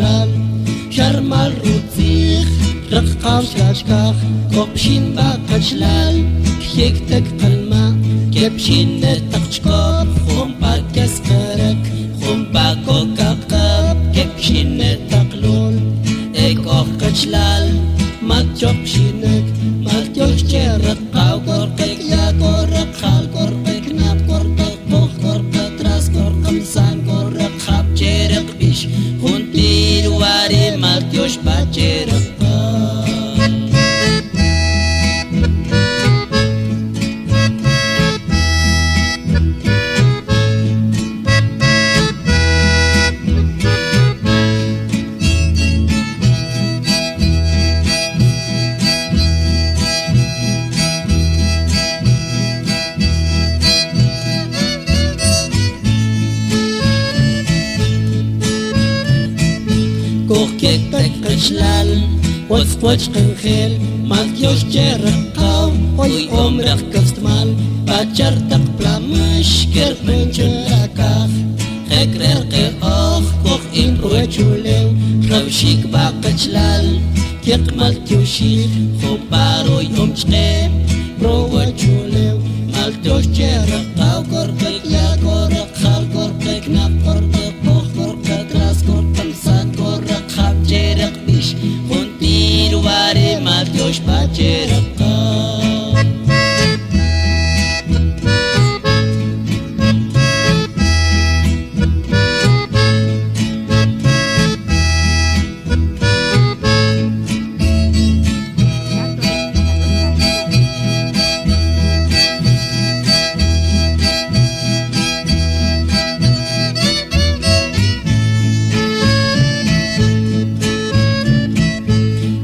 Israel Sharmal Rutzich Rakam Shashkach Kopshin Bakachlal Kektek Kalma Kepshin Takchkop Khumpa Keskarek Khumpa Kokakab Kepshin Taklol Ek Okachlal Matchop Shinek Matyosh Cherak Kau Korkek Ya Korak Khal Korkek Nap Korkek Pok Korkek Tras Korkam San Korak Khab Cherak Bish Huntir Wari Matyosh Bacherak Kokek Kashlal What's Kankhel Matyosh Cherakau Oy Omrak Kastmal Bachar Tak Plamish Kerpenchulakach Hekrer Keoch Koch Improechulew Ravshik Bakachlal Kek Maltyoshik Khoparoy Omchne Proechulew Matyosh Cherakau Korkek Ya Korak Khal Korkek Nap Korkek Poch Korkek Tras Korkek San Korak Khab Cherak Bish Huntir Wari Matyosh Bacherak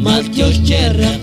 Matyosh Cherak